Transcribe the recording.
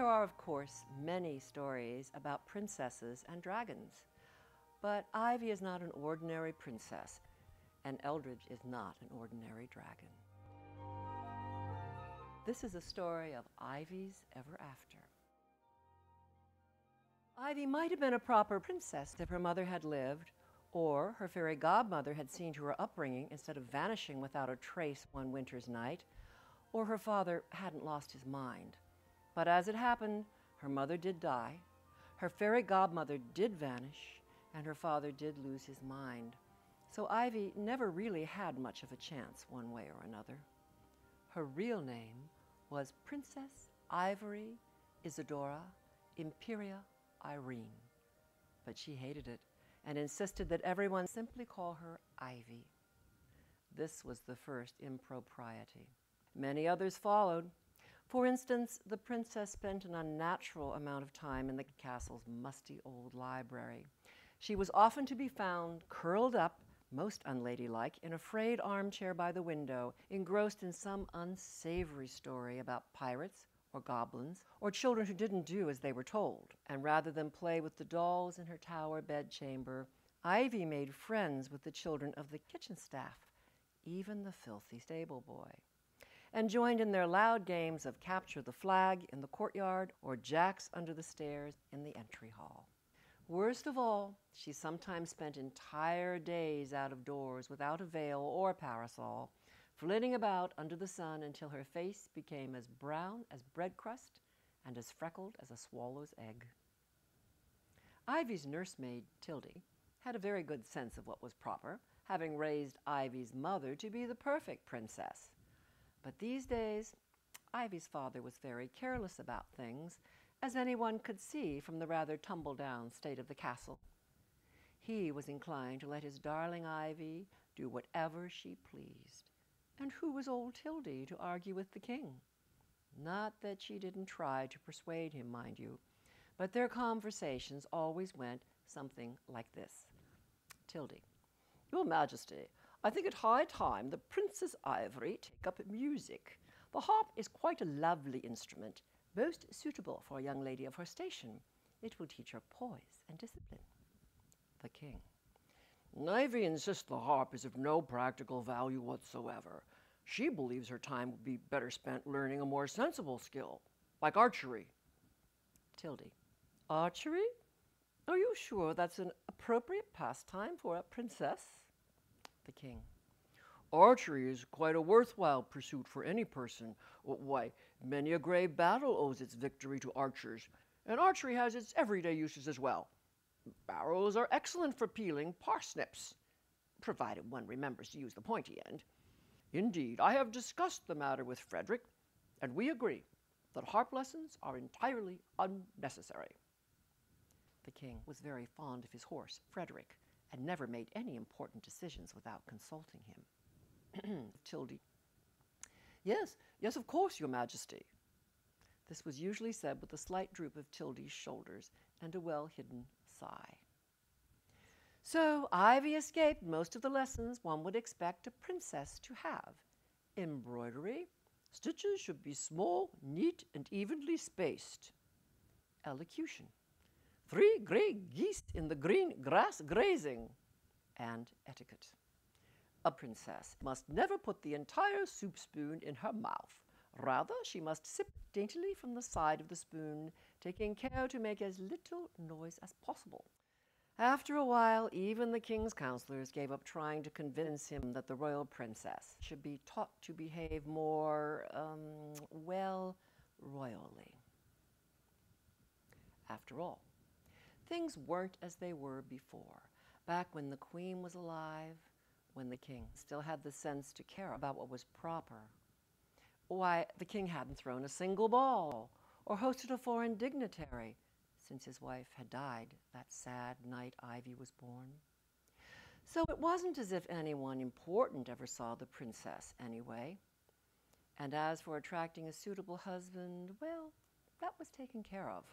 There are, of course, many stories about princesses and dragons, but Ivy is not an ordinary princess, and Eldridge is not an ordinary dragon. This is a story of Ivy's ever after. Ivy might have been a proper princess if her mother had lived, or her fairy godmother had seen to her upbringing instead of vanishing without a trace one winter's night, or her father hadn't lost his mind. But as it happened, her mother did die, her fairy godmother did vanish, and her father did lose his mind. So Ivy never really had much of a chance one way or another. Her real name was Princess Ivory Isadora Imperia Irene, but she hated it and insisted that everyone simply call her Ivy. This was the first impropriety. Many others followed. For instance, the princess spent an unnatural amount of time in the castle's musty old library. She was often to be found curled up, most unladylike, in a frayed armchair by the window, engrossed in some unsavory story about pirates or goblins, or children who didn't do as they were told. And rather than play with the dolls in her tower bedchamber, Ivy made friends with the children of the kitchen staff, even the filthy stable boy, and joined in their loud games of capture the flag in the courtyard or jacks under the stairs in the entry hall. Worst of all, she sometimes spent entire days out of doors without a veil or parasol, flitting about under the sun until her face became as brown as bread crust and as freckled as a swallow's egg. Ivy's nursemaid, Tildy, had a very good sense of what was proper, having raised Ivy's mother to be the perfect princess. But these days, Ivy's father was very careless about things, as anyone could see from the rather tumble-down state of the castle. He was inclined to let his darling Ivy do whatever she pleased. And who was old Tildy to argue with the king? Not that she didn't try to persuade him, mind you, but their conversations always went something like this. Tildy: "Your Majesty, I think it high time the Princess Ivory take up music. The harp is quite a lovely instrument, most suitable for a young lady of her station. It will teach her poise and discipline." The king: "Ivy insists the harp is of no practical value whatsoever. She believes her time would be better spent learning a more sensible skill, like archery." Tildy: "Archery? Are you sure that's an appropriate pastime for a princess?" The king: "Archery is quite a worthwhile pursuit for any person. Why, many a grave battle owes its victory to archers, and archery has its everyday uses as well. Arrows are excellent for peeling parsnips, provided one remembers to use the pointy end. Indeed, I have discussed the matter with Frederick, and we agree that harp lessons are entirely unnecessary." The king was very fond of his horse, Frederick, and never made any important decisions without consulting him. Tildy: Yes, of course, Your Majesty." This was usually said with a slight droop of Tildy's shoulders and a well-hidden sigh. So Ivy escaped most of the lessons one would expect a princess to have. Embroidery: "Stitches should be small, neat, and evenly spaced." Elocution: "3 gray geese in the green grass grazing." And etiquette: "A princess must never put the entire soup spoon in her mouth. Rather, she must sip daintily from the side of the spoon, taking care to make as little noise as possible." After a while, even the king's counselors gave up trying to convince him that the royal princess should be taught to behave more, royally. After all, things weren't as they were before, back when the queen was alive, when the king still had the sense to care about what was proper. Why, the king hadn't thrown a single ball or hosted a foreign dignitary since his wife had died that sad night Ivy was born. So it wasn't as if anyone important ever saw the princess anyway. And as for attracting a suitable husband, well, that was taken care of.